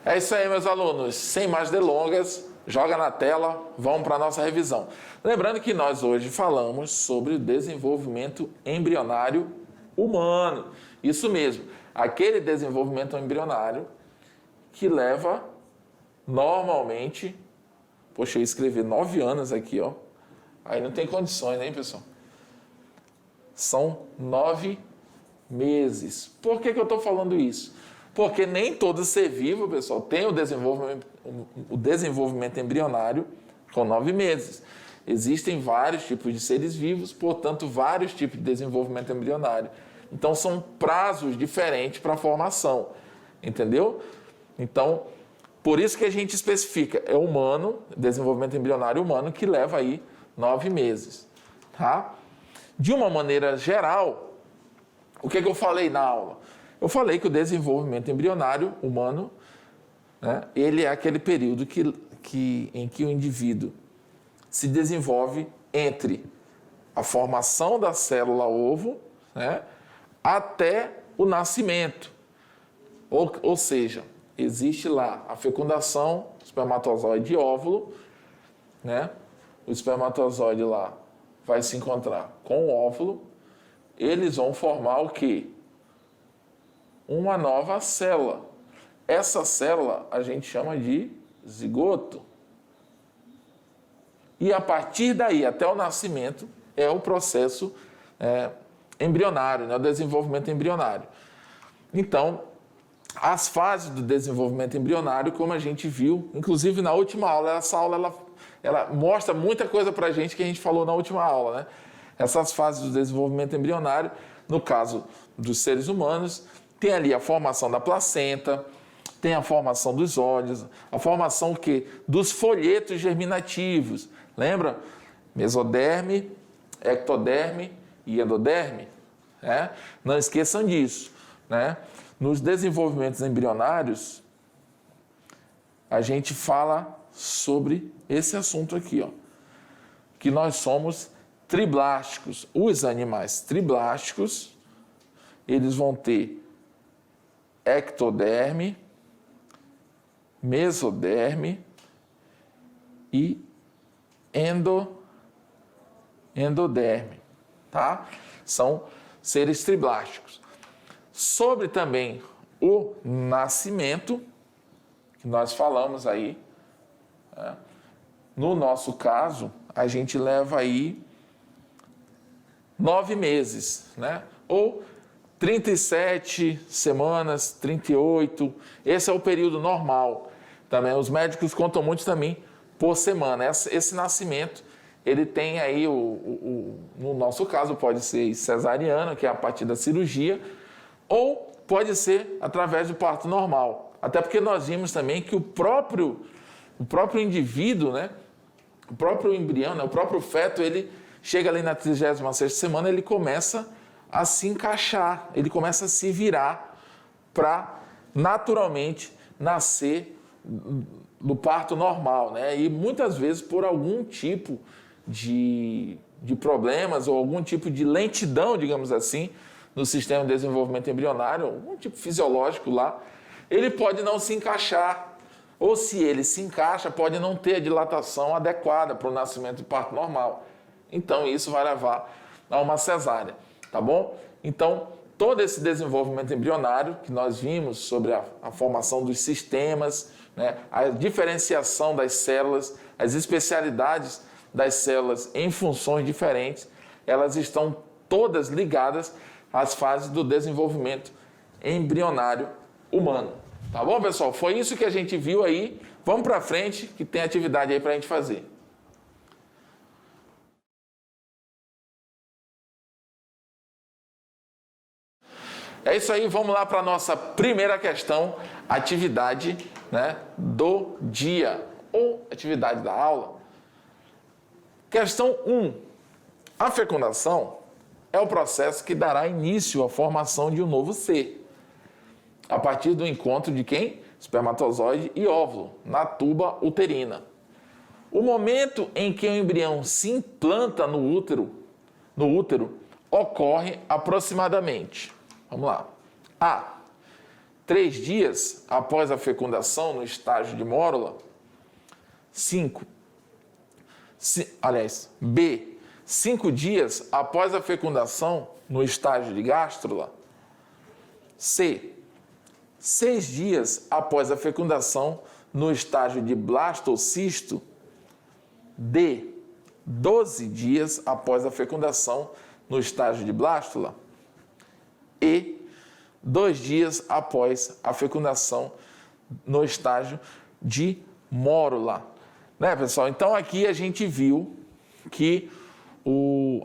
É isso aí, meus alunos. Sem mais delongas, joga na tela, vamos para a nossa revisão. Lembrando que nós hoje falamos sobre o desenvolvimento embrionário humano. Isso mesmo, aquele desenvolvimento embrionário que leva normalmente... Poxa, eu escrevi 9 anos aqui, ó. Aí não tem condições, hein, pessoal? São 9 meses. Por que eu estou falando isso? Porque nem todo ser vivo, pessoal, tem o desenvolvimento embrionário com 9 meses. Existem vários tipos de seres vivos, portanto, vários tipos de desenvolvimento embrionário. Então, são prazos diferentes para a formação, entendeu? Então, por isso que a gente especifica, é humano, desenvolvimento embrionário humano, que leva aí 9 meses, tá? De uma maneira geral, o que eu falei na aula? Eu falei que o desenvolvimento embrionário humano, né, ele é aquele período em que o indivíduo se desenvolve entre a formação da célula ovo, né, até o nascimento. Ou seja, existe lá a fecundação, espermatozoide e óvulo, né? O espermatozoide lá vai se encontrar com o óvulo, eles vão formar o quê? Uma nova célula. Essa célula a gente chama de zigoto. E a partir daí até o nascimento é o processo embrionário, né? O desenvolvimento embrionário. Então, as fases do desenvolvimento embrionário, como a gente viu, inclusive na última aula, essa aula ela mostra muita coisa para a gente que a gente falou na última aula, né? Essas fases do desenvolvimento embrionário, no caso dos seres humanos, tem ali a formação da placenta, tem a formação dos óvulos, a formação o quê? Dos folhetos germinativos. Lembra? Mesoderme, ectoderme e endoderme. Né? Não esqueçam disso, né? Nos desenvolvimentos embrionários, a gente fala sobre esse assunto aqui, ó, que nós somos triblásticos. Os animais triblásticos, eles vão ter ectoderme, mesoderme e endoderme, tá? São seres triblásticos. Sobre também o nascimento, que nós falamos aí, né? No nosso caso, a gente leva aí 9 meses, né? Ou 37 semanas, 38, esse é o período normal. Também os médicos contam muito também por semana. Esse nascimento, ele tem aí, no nosso caso, pode ser cesariana, que é a partir da cirurgia, ou pode ser através do parto normal. Até porque nós vimos também que o próprio indivíduo, né, o próprio embrião, né, o próprio feto, ele chega ali na 36ª semana, ele começa a se encaixar, ele começa a se virar para naturalmente nascer do parto normal, né? E muitas vezes por algum tipo de problemas ou algum tipo de lentidão, digamos assim, no sistema de desenvolvimento embrionário, algum tipo fisiológico lá, ele pode não se encaixar, ou se ele se encaixa, pode não ter a dilatação adequada para o nascimento do parto normal. Então isso vai levar a uma cesárea, tá bom? Então, todo esse desenvolvimento embrionário que nós vimos sobre a formação dos sistemas, né, a diferenciação das células, as especialidades das células em funções diferentes, elas estão todas ligadas às fases do desenvolvimento embrionário humano. Tá bom, pessoal? Foi isso que a gente viu aí. Vamos para frente, que tem atividade aí para a gente fazer. É isso aí, vamos lá para a nossa primeira questão, atividade, né, do dia, ou atividade da aula. Questão 1. A fecundação é o processo que dará início à formação de um novo ser, a partir do encontro de quem? Espermatozoide e óvulo, na tuba uterina. O momento em que o embrião se implanta no útero ocorre aproximadamente... Vamos lá. A. 3 dias após a fecundação no estágio de mórula. 5. B. 5 dias após a fecundação no estágio de gástrula. C. 6 dias após a fecundação no estágio de blastocisto. D. 12 dias após a fecundação no estágio de blástula. E 2 dias após a fecundação no estágio de mórula. Né, pessoal? Então, aqui a gente viu que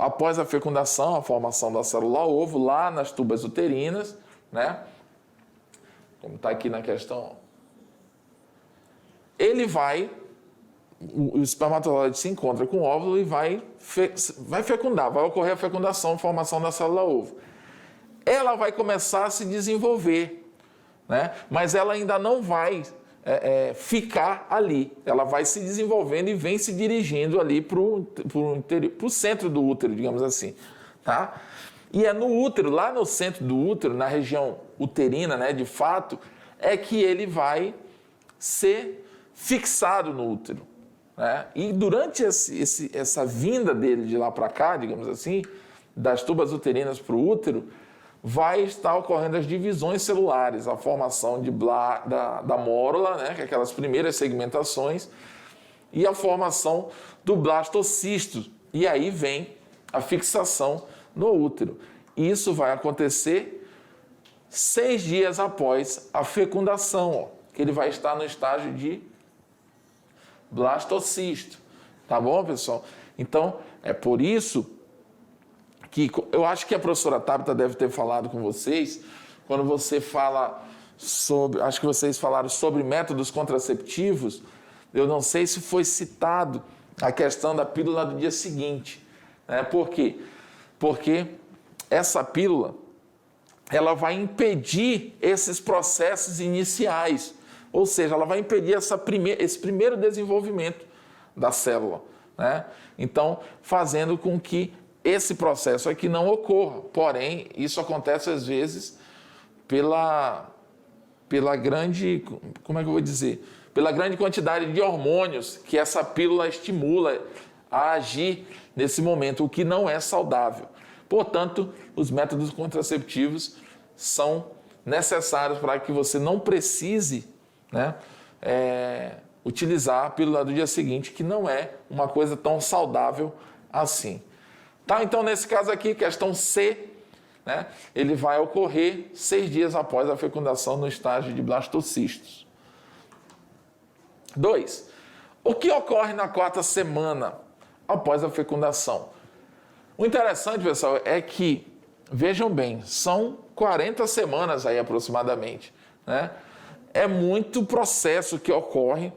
após a fecundação, a formação da célula ovo lá nas tubas uterinas, né? Como está aqui na questão, o espermatozoide se encontra com o óvulo e vai fecundar, vai ocorrer a fecundação, a formação da célula ovo. Ela vai começar a se desenvolver, né? Mas ela ainda não vai ficar ali. Ela vai se desenvolvendo e vem se dirigindo ali para o centro do útero, digamos assim. Tá? E é no útero, lá no centro do útero, na região uterina, né, de fato, é que ele vai ser fixado no útero. Né? E durante essa vinda dele de lá para cá, digamos assim, das tubas uterinas para o útero, vai estar ocorrendo as divisões celulares, a formação da mórula, né, que é aquelas primeiras segmentações, e a formação do blastocisto. E aí vem a fixação no útero. Isso vai acontecer 6 dias após a fecundação, ó, que ele vai estar no estágio de blastocisto. Tá bom, pessoal? Então, é por isso que eu acho que a professora Tabita deve ter falado com vocês, quando você fala sobre, acho que vocês falaram sobre métodos contraceptivos, eu não sei se foi citado a questão da pílula do dia seguinte. Né? Por quê? Porque essa pílula, ela vai impedir esses processos iniciais, ou seja, ela vai impedir esse primeiro desenvolvimento da célula. Né? Então, fazendo com que esse processo aqui não ocorra. Porém, isso acontece às vezes pela grande, como é que eu vou dizer? Pela grande quantidade de hormônios que essa pílula estimula a agir nesse momento, o que não é saudável. Portanto, os métodos contraceptivos são necessários para que você não precise, né, utilizar a pílula do dia seguinte, que não é uma coisa tão saudável assim. Tá? Então, nesse caso aqui, questão C, né, ele vai ocorrer 6 dias após a fecundação no estágio de blastocistos. 2. O que ocorre na 4ª semana após a fecundação? O interessante, pessoal, é que, vejam bem, são 40 semanas aí aproximadamente. Né? É muito processo que ocorre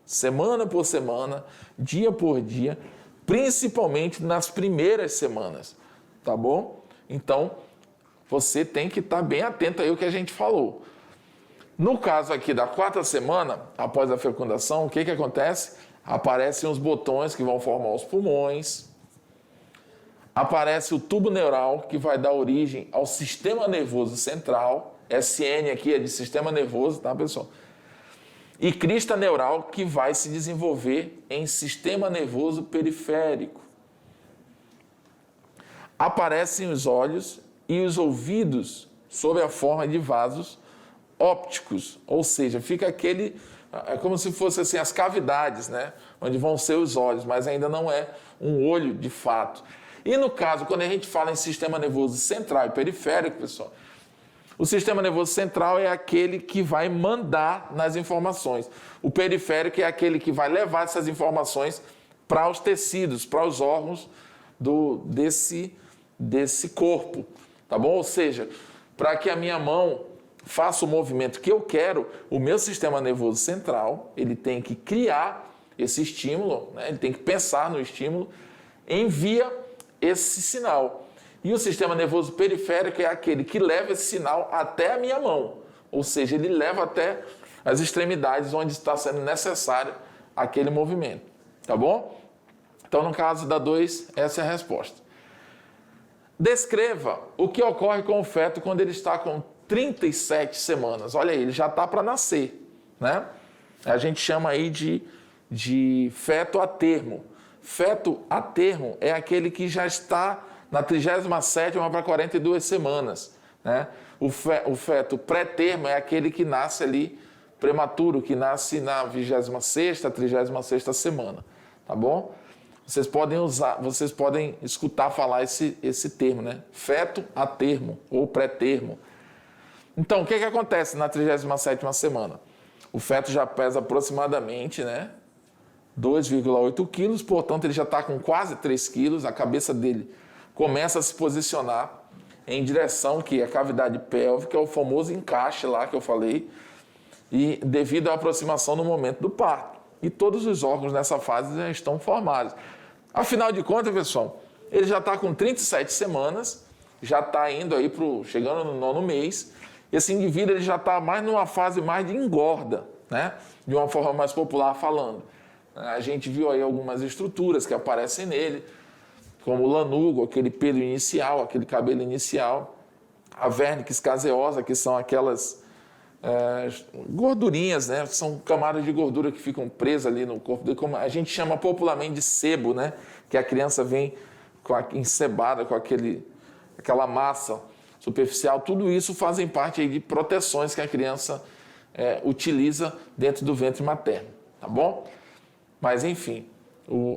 semana por semana, dia por dia, principalmente nas primeiras semanas, tá bom? Então, você tem que estar bem atento aí ao que a gente falou. No caso aqui da 4ª semana, após a fecundação, o que acontece? Aparecem os botões que vão formar os pulmões, aparece o tubo neural que vai dar origem ao sistema nervoso central, SN aqui é de sistema nervoso, tá, pessoal? E crista neural que vai se desenvolver em sistema nervoso periférico. Aparecem os olhos e os ouvidos sob a forma de vasos ópticos, ou seja, fica é como se fosse assim as cavidades, né, onde vão ser os olhos, mas ainda não é um olho de fato. E no caso, quando a gente fala em sistema nervoso central e periférico, pessoal, o sistema nervoso central é aquele que vai mandar nas informações. O periférico é aquele que vai levar essas informações para os tecidos, para os órgãos desse corpo, tá bom? Ou seja, para que a minha mão faça o movimento que eu quero, o meu sistema nervoso central, ele tem que criar esse estímulo, né? Ele tem que pensar no estímulo, envia esse sinal. E o sistema nervoso periférico é aquele que leva esse sinal até a minha mão, ou seja, ele leva até as extremidades onde está sendo necessário aquele movimento, tá bom? Então, no caso da 2, essa é a resposta. Descreva o que ocorre com o feto quando ele está com 37 semanas. Olha aí, ele já está para nascer, né? A gente chama aí de feto a termo. Feto a termo é aquele que já está na 37ª para 42 semanas, né? O feto pré-termo é aquele que nasce ali prematuro, que nasce na 26ª, 36ª semana, tá bom? Vocês podem escutar falar esse termo, né? Feto a termo ou pré-termo. Então, o que acontece na 37ª semana? O feto já pesa aproximadamente, né, 2,8 quilos, portanto, ele já está com quase 3 quilos, a cabeça dele começa a se posicionar em direção que é a cavidade pélvica, é o famoso encaixe lá que eu falei, e devido à aproximação no momento do parto. E todos os órgãos nessa fase já estão formados. Afinal de contas, pessoal, ele já está com 37 semanas, já está indo aí chegando no 9º mês. Esse indivíduo ele já está mais numa fase mais de engorda, né? De uma forma mais popular falando. A gente viu aí algumas estruturas que aparecem nele, como o lanugo, aquele pelo inicial, aquele cabelo inicial, a vernix caseosa, que são aquelas gordurinhas, né? São camadas de gordura que ficam presas ali no corpo dele, como a gente chama popularmente de sebo, né? Que a criança vem encebada com aquela massa superficial. Tudo isso fazem parte aí de proteções que a criança utiliza dentro do ventre materno, tá bom? Mas enfim,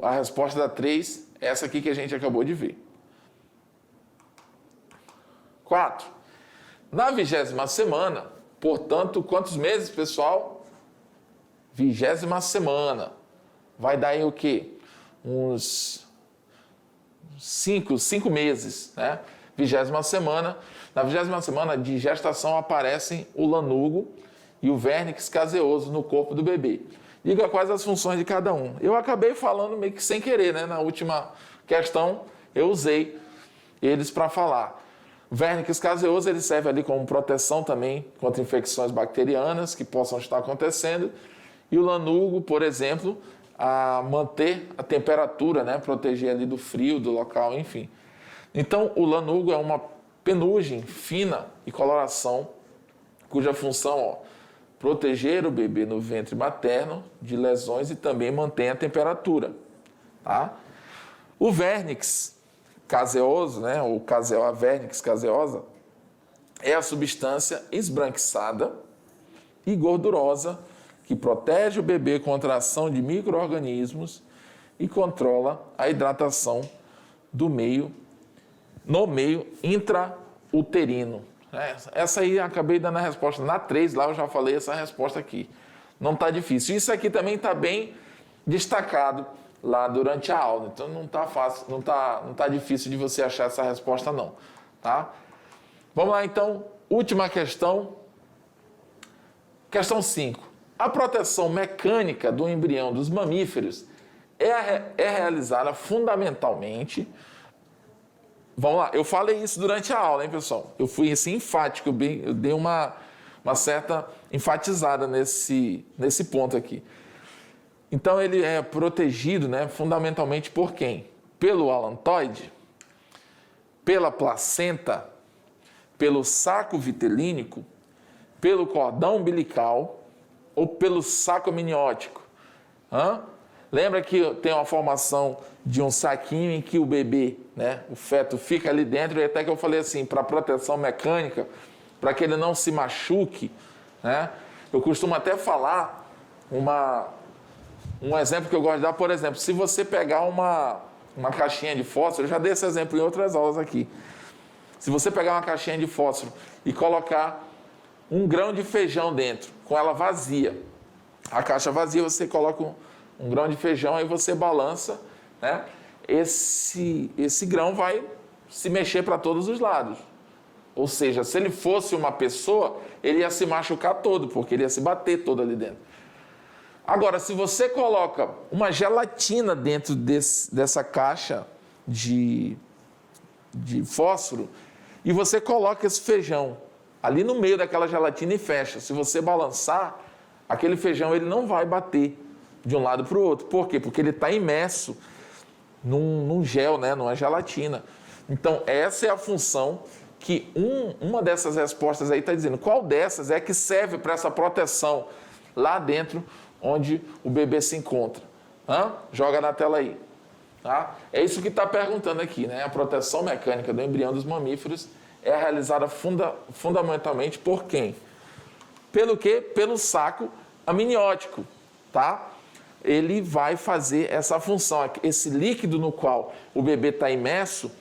a resposta da 3 é essa aqui que a gente acabou de ver. 4. Na 20ª semana, portanto, quantos meses, pessoal? 20ª semana. Vai dar aí o quê? Uns 5 meses, né? 20ª semana. Na 20ª semana de gestação aparecem o lanugo e o vernix caseoso no corpo do bebê. Diga quais as funções de cada um. Eu acabei falando meio que sem querer, né? Na última questão eu usei eles para falar. O vernix caseoso ele serve ali como proteção também contra infecções bacterianas que possam estar acontecendo. E o lanugo, por exemplo, a manter a temperatura, né? Proteger ali do frio, do local, enfim. Então, o lanugo é uma penugem fina e coloração, cuja função, proteger o bebê no ventre materno de lesões e também mantém a temperatura, tá? O vernix caseoso, né, ou a vernix caseosa, é a substância esbranquiçada e gordurosa que protege o bebê contra a ação de micro-organismos e controla a hidratação no meio intrauterino. Essa aí eu acabei dando a resposta. Na 3, lá eu já falei essa resposta aqui. Não está difícil. Isso aqui também está bem destacado lá durante a aula. Então não está fácil, não tá difícil de você achar essa resposta não. Tá? Vamos lá então. Última questão. Questão 5. A proteção mecânica do embrião dos mamíferos é realizada fundamentalmente... Vamos lá, eu falei isso durante a aula, hein, pessoal? Eu fui assim enfático, eu dei uma certa enfatizada nesse ponto aqui. Então, ele é protegido, né, fundamentalmente por quem? Pelo alantoide, pela placenta, pelo saco vitelínico, pelo cordão umbilical ou pelo saco amniótico. Lembra que tem uma formação de um saquinho em que o bebê, né, o feto fica ali dentro, e até que eu falei assim, para proteção mecânica, para que ele não se machuque, né? Eu costumo até falar um exemplo que eu gosto de dar, por exemplo, se você pegar uma caixinha de fósforo, eu já dei esse exemplo em outras aulas aqui. Se você pegar uma caixinha de fósforo e colocar um grão de feijão dentro, com ela vazia, a caixa vazia, você coloca um grão de feijão, aí você balança, né? Esse grão vai se mexer para todos os lados. Ou seja, se ele fosse uma pessoa, ele ia se machucar todo, porque ele ia se bater todo ali dentro. Agora, se você coloca uma gelatina dentro dessa caixa de fósforo e você coloca esse feijão ali no meio daquela gelatina e fecha, se você balançar, aquele feijão ele não vai bater de um lado para o outro. Por quê? Porque ele está imerso num gel, né? Numa gelatina. Então, essa é a função que uma dessas respostas aí está dizendo qual dessas é que serve para essa proteção lá dentro onde o bebê se encontra. Joga na tela aí. Tá? É isso que está perguntando aqui, né? A proteção mecânica do embrião dos mamíferos é realizada fundamentalmente por quem? Pelo quê? Pelo saco amniótico, tá? Ele vai fazer essa função. Esse líquido no qual o bebê está imerso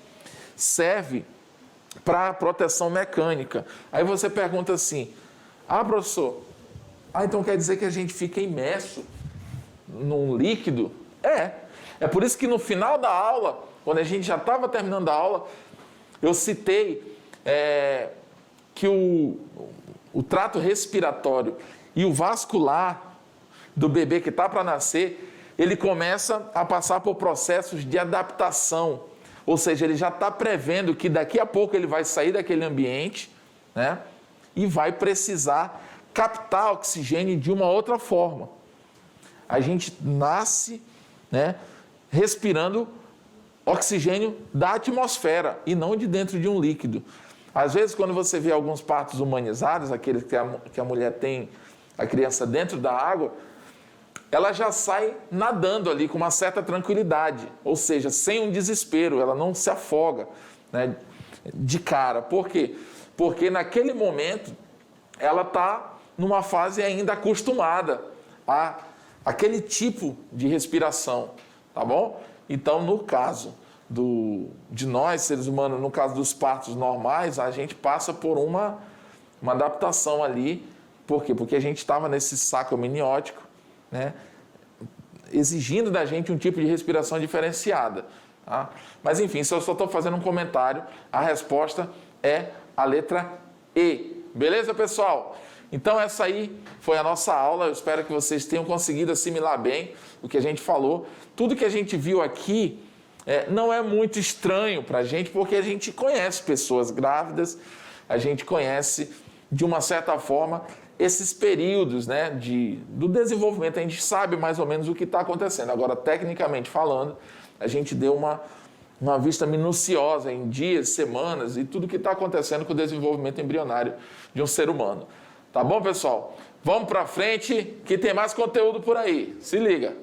serve para proteção mecânica. Aí você pergunta assim, professor, então quer dizer que a gente fica imerso num líquido? É por isso que no final da aula, quando a gente já estava terminando a aula, eu citei que o trato respiratório e o vascular do bebê que está para nascer, ele começa a passar por processos de adaptação. Ou seja, ele já está prevendo que daqui a pouco ele vai sair daquele ambiente, né, e vai precisar captar oxigênio de uma outra forma. A gente nasce, né, respirando oxigênio da atmosfera e não de dentro de um líquido. Às vezes, quando você vê alguns partos humanizados, aqueles que a mulher tem a criança dentro da água, ela já sai nadando ali com uma certa tranquilidade, ou seja, sem um desespero, ela não se afoga, né, de cara. Por quê? Porque naquele momento ela está numa fase ainda acostumada a aquele tipo de respiração, tá bom? Então, no caso de nós, seres humanos, no caso dos partos normais, a gente passa por uma adaptação ali. Por quê? Porque a gente estava nesse saco amniótico, né, exigindo da gente um tipo de respiração diferenciada. Tá? Mas, enfim, se eu só estou fazendo um comentário, a resposta é a letra E. Beleza, pessoal? Então, essa aí foi a nossa aula. Eu espero que vocês tenham conseguido assimilar bem o que a gente falou. Tudo que a gente viu aqui não é muito estranho para a gente, porque a gente conhece pessoas grávidas, a gente conhece, de uma certa forma, esses períodos, né, do desenvolvimento. A gente sabe mais ou menos o que está acontecendo. Agora, tecnicamente falando, a gente deu uma vista minuciosa em dias, semanas e tudo o que está acontecendo com o desenvolvimento embrionário de um ser humano. Tá bom, pessoal? Vamos para frente que tem mais conteúdo por aí. Se liga!